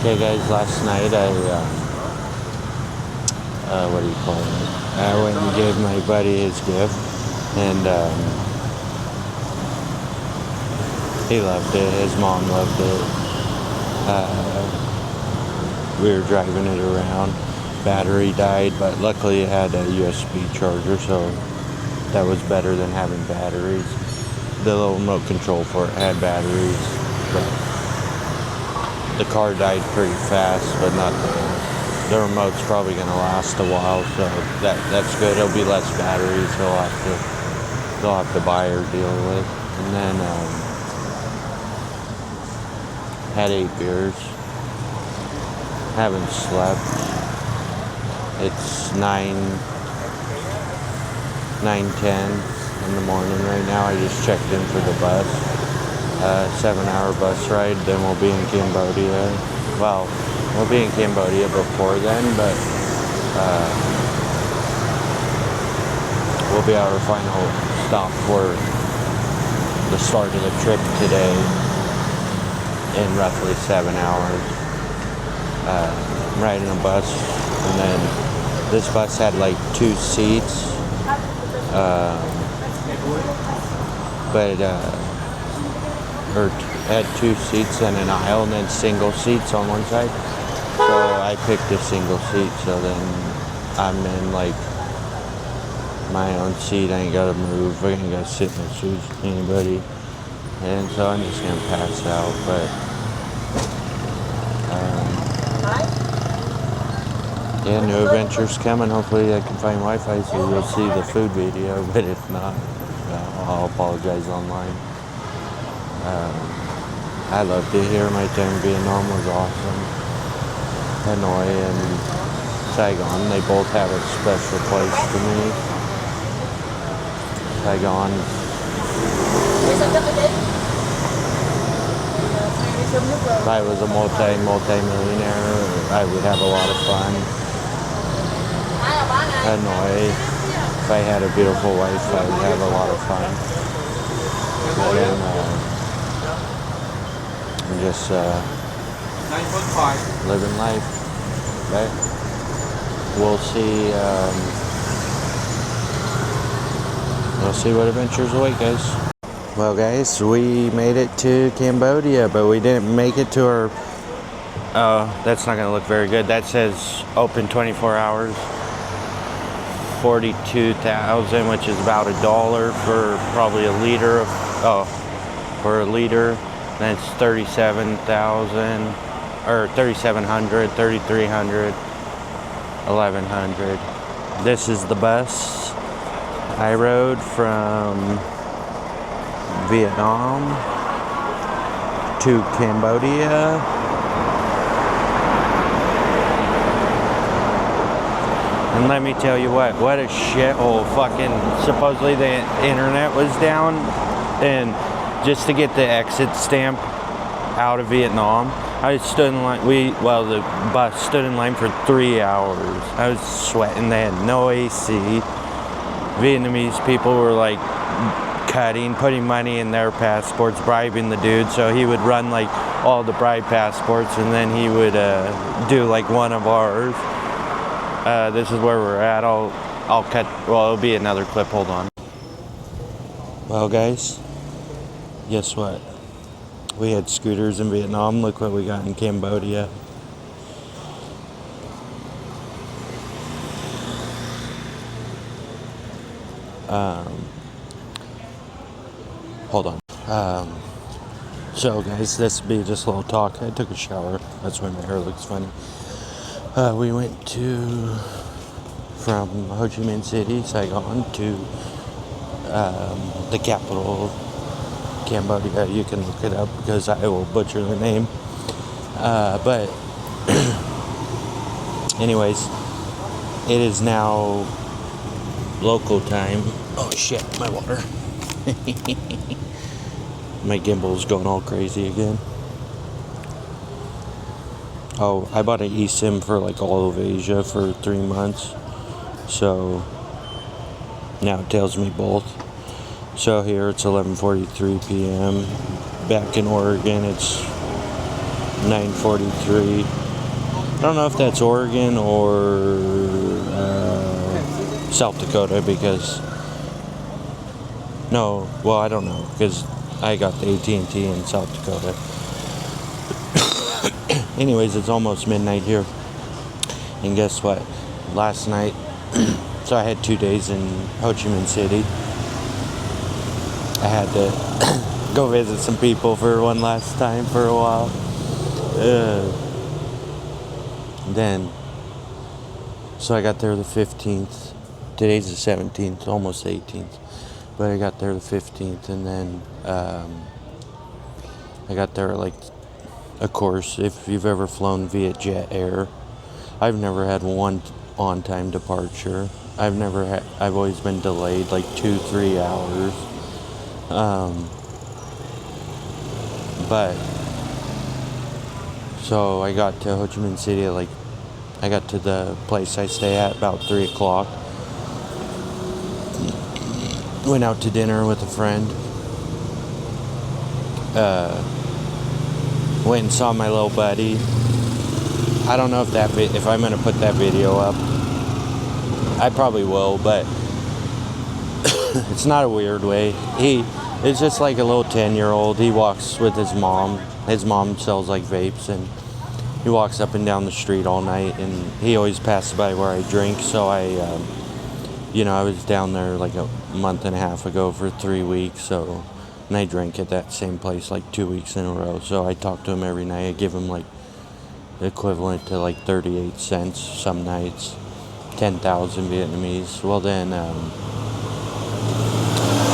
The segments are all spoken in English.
Okay guys, last night I, what do you call it? I went and gave my buddy his gift, and he loved it, his mom loved it. We were driving it around, battery died, but luckily it had a USB charger, so that was better than having batteries. The little remote control for it had batteries, but the car died pretty fast, but not the remote's probably going to last a while, so that's good. It'll be less batteries they'll have to buy or deal with. And then had 8 beers. Haven't slept. It's 9:10 in the morning right now. I just checked in for the bus. 7-hour bus ride, then we'll be in Cambodia. Well, we'll be in Cambodia before then, but we'll be our final stop for the start of the trip today in roughly 7 hours. I'm riding a bus, and then this bus had like 2 seats, or had 2 seats and an aisle, and then single seats on one side. So I picked a single seat, so then I'm in like my own seat. I ain't gotta move, I ain't gotta sit next to anybody, and so I'm just gonna pass out. But yeah, new adventures coming. Hopefully I can find Wi-Fi so you'll see the food video, but if not, I'll apologize online. I loved it here. My time in Vietnam was awesome. Hanoi and Saigon, they both have a special place to me. Saigon, if I was a multi-millionaire, I would have a lot of fun. Hanoi, if I had a beautiful wife, I would have a lot of fun. But then, I'm just living life, right? We'll see what adventures await, guys. Well, guys, we made it to Cambodia, but we didn't make it to our... that's not going to look very good. That says open 24 hours, 42,000, which is about $1 for probably a liter of... for a liter. Then it's 37,000, or 3,700, 3,300, 1,100. This is the bus I rode from Vietnam to Cambodia. And let me tell you what a shithole. Fucking, supposedly the internet was down, and just to get the exit stamp out of Vietnam, I stood in line. The bus stood in line for 3 hours. I was sweating. They had no AC. Vietnamese people were like putting money in their passports, bribing the dude, so he would run like all the bribe passports, and then he would do like one of ours. This is where we're at. I'll cut. Well, it'll be another clip. Hold on. Well, guys, guess what? We had scooters in Vietnam. Look what we got in Cambodia. Hold on. So guys, this will be just a little talk. I took a shower. That's why my hair looks funny. We went from Ho Chi Minh City, Saigon, to the capital of Cambodia. You can look it up because I will butcher the name. But anyways, it is now local time. Oh shit, my water. My gimbal's going all crazy again. Oh, I bought an eSIM for like all of Asia for 3 months. So now it tells me both. So here it's 11:43 p.m. Back in Oregon it's 9:43. I don't know if that's Oregon or South Dakota because no, well I don't know because I got the AT&T in South Dakota. Anyways, it's almost midnight here, and guess what? Last night, so I had 2 days in Ho Chi Minh City. I had to go visit some people for one last time for a while. So I got there the 15th. Today's the 17th, almost 18th. But I got there the 15th, and then I got there like, of course, if you've ever flown via Jet Air, I've never had one on-time departure. I've always been delayed like 2-3 hours. But so I got to Ho Chi Minh City at I got to the place I stay at about 3 o'clock. Went out to dinner with a friend. Went and saw my little buddy. I don't know if I'm gonna put that video up. I probably will, but it's not a weird way. It's just like a little 10-year-old. He walks with his mom. His mom sells like vapes, and he walks up and down the street all night, and he always passes by where I drink. So I was down there like a month and a half ago for 3 weeks. And I drank at that same place like 2 weeks in a row. So I talk to him every night. I give him like the equivalent to like 38 cents some nights, 10,000 Vietnamese. Well then,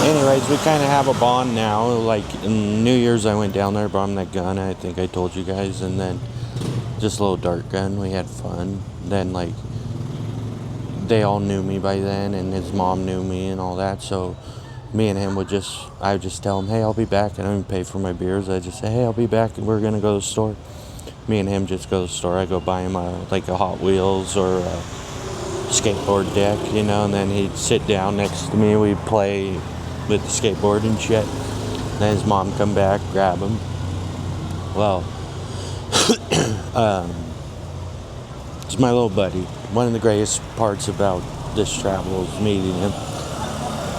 anyways, we kind of have a bond now. Like in New Year's, I went down there, brought him that gun. I think I told you guys, and then just a little dart gun. We had fun. Then like they all knew me by then, and his mom knew me and all that. So me and him I would just tell him, hey, I'll be back. I don't even pay for my beers. I just say, hey, I'll be back, and we're gonna go to the store. Me and him just go to the store. I go buy him a Hot Wheels or a skateboard deck, and then he'd sit down next to me. We'd play with the skateboard and shit. Then his mom come back, grab him. Well, it's my little buddy. One of the greatest parts about this travel is meeting him.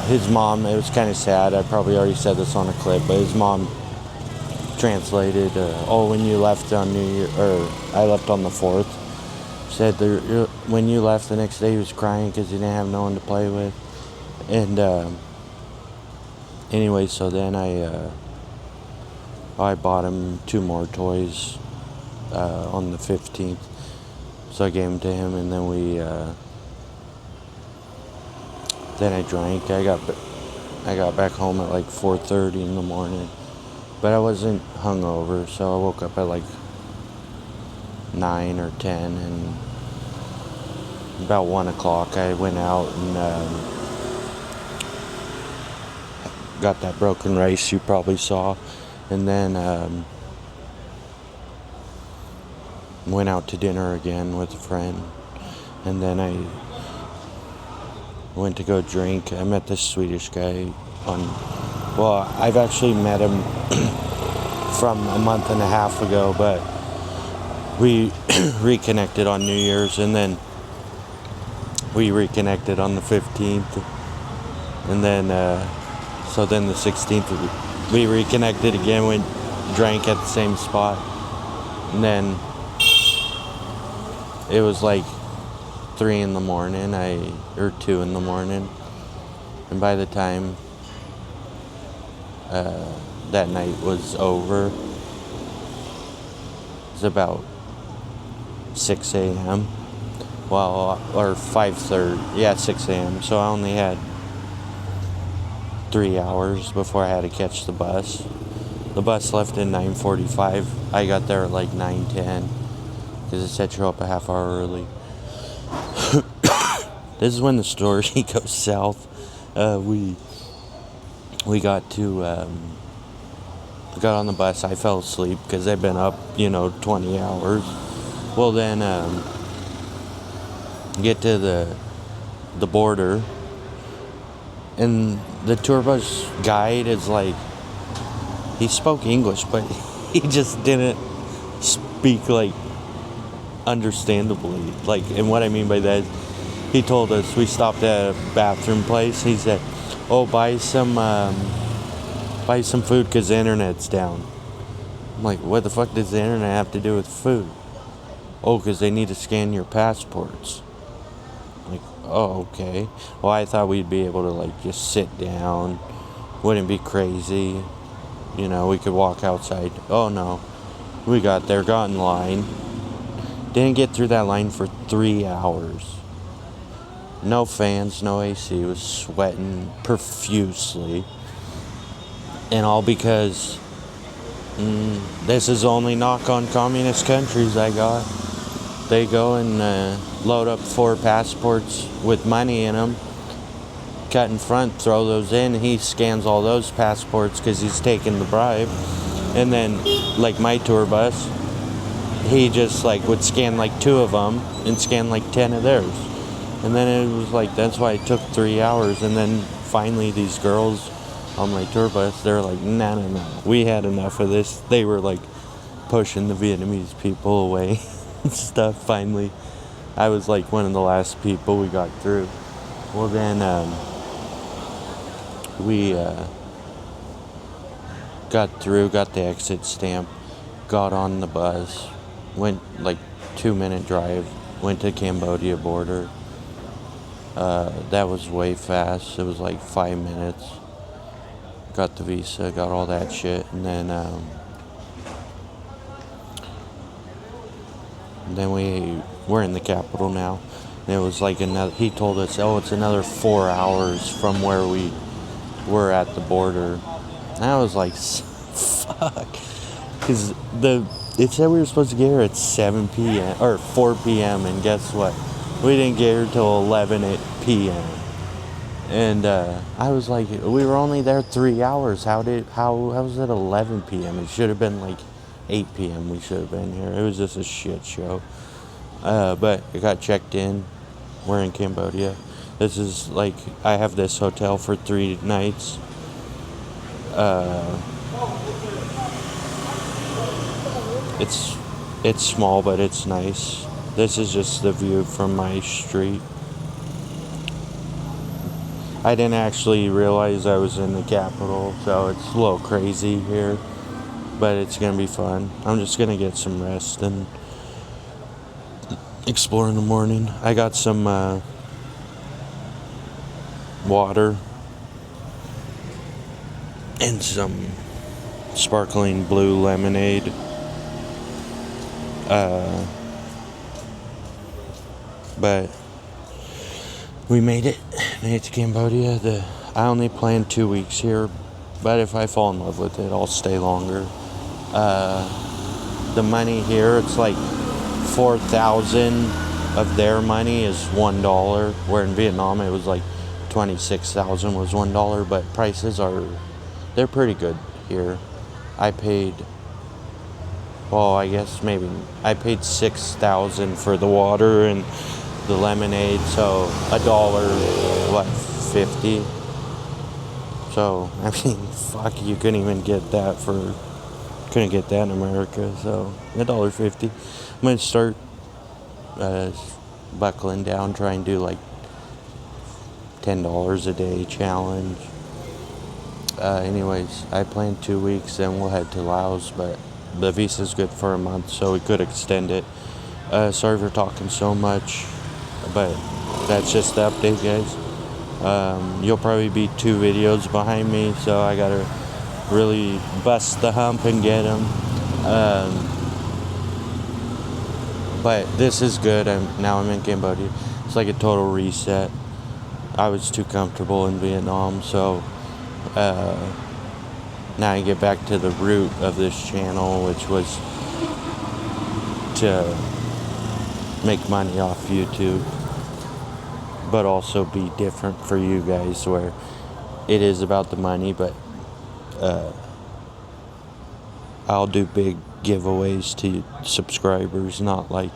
His mom, it was kind of sad. I probably already said this on a clip, but his mom translated, when you left on New Year, or I left on the 4th, said when you left the next day he was crying because he didn't have no one to play with. And anyway, so then I bought him 2 more toys on the 15th. So I gave them to him, and then then I drank. I got back home at like 4:30 in the morning. But I wasn't hungover, so I woke up at like 9 or 10, and about 1 o'clock I went out and got that broken rice you probably saw, and then went out to dinner again with a friend, and then I went to go drink. I met this Swedish guy I've actually met him from a month and a half ago, but we reconnected on New Year's, and then we reconnected on the 15th, and then so then the 16th we reconnected again, went drank at the same spot, and then it was like 3 in the morning, or 2 in the morning, and by the time that night was over, it was about 6 a.m. Or 5:30, 6 a.m. So I only had 3 hours before I had to catch the bus. The bus left at 9:45. I got there at like 9:10 because it said show up a half hour early. This is when the story goes south. We got on the bus. I fell asleep because I've been up, 20 hours. Well, then get to the border, and the tour bus guide is like, he spoke English, but he just didn't speak like understandably. Like, and what I mean by that, he told us, we stopped at a bathroom place. He said, "Oh, buy some food because the internet's down." I'm like, what the fuck does the internet have to do with food? Oh, because they need to scan your passports. Like, oh, okay. Well, I thought we'd be able to, like, just sit down. Wouldn't be crazy. You know, we could walk outside. Oh, no. We got there, got in line. Didn't get through that line for 3 hours. No fans, no AC. Was sweating profusely. And all because this is the only knock on communist countries I got. They go and load up 4 passports with money in them, cut in front, throw those in. He scans all those passports because he's taking the bribe. And then, like my tour bus, he just like would scan like 2 of them and scan like 10 of theirs. And then it was like, that's why it took 3 hours. And then finally these girls on my tour bus, they're like, no, we had enough of this. They were like pushing the Vietnamese people away and stuff. Finally, I was like one of the last people we got through. Well, then we got through, got the exit stamp, got on the bus, went like 2-minute drive, went to Cambodia border. That was way fast. It was like 5 minutes. Got the visa, got all that shit, and then we're in the capital now. And it was like another. He told us, oh, it's another 4 hours from where we were at the border. And I was like, fuck, because it said we were supposed to get here at 7 p.m. or 4 p.m. and guess what? We didn't get here till 11 p.m. And I was like, we were only there 3 hours. How was it 11 p.m.? It should have been like 8 p.m. We should have been here. It was just a shit show. But I got checked in. We're in Cambodia. This is like, I have this hotel for 3 nights. It's small, but it's nice. This is just the view from my street. I didn't actually realize I was in the capital, so it's a little crazy here, but it's gonna be fun. I'm just gonna get some rest and explore in the morning. I got some water and some sparkling blue lemonade. But we made it to Cambodia. I only planned 2 weeks here, but if I fall in love with it, I'll stay longer. The money here, it's like 4,000 of their money is $1, where in Vietnam it was like 26,000 was $1, but prices they're pretty good here. I paid, well, I guess maybe I paid 6,000 for the water and the lemonade, so $1.50. So I mean, fuck, you couldn't get that in America. So $1.50. I'm gonna start buckling down, try and do like $10 a day challenge. Anyways, I planned 2 weeks, then we'll head to Laos, but the visa's good for a month, so we could extend it. Sorry for talking so much, but that's just the update, guys. You'll probably be 2 videos behind me, so I gotta really bust the hump and get them. But this is good. Now I'm in Cambodia. It's like a total reset. I was too comfortable in Vietnam, so now I get back to the root of this channel, which was to make money off YouTube, but also be different for you guys, where it is about the money, but I'll do big giveaways to subscribers, not like,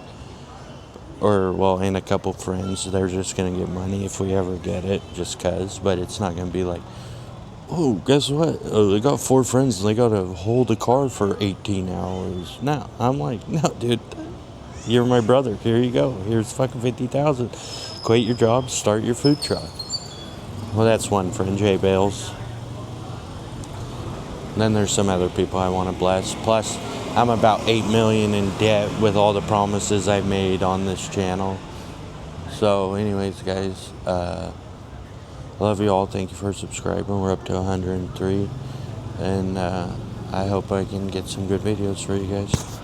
and a couple friends. They're just gonna get money if we ever get it, just cause, but it's not gonna be like, oh, guess what? Oh, they got 4 friends and they got to hold a car for 18 hours. No, I'm like, no, dude. You're my brother. Here you go. Here's fucking 50,000. Quit your job. Start your food truck. Well, that's one friend, Jay Bales. Then there's some other people I want to bless. Plus, I'm about 8 million in debt with all the promises I've made on this channel. So, anyways, guys, love you all. Thank you for subscribing. We're up to 103, and I hope I can get some good videos for you guys.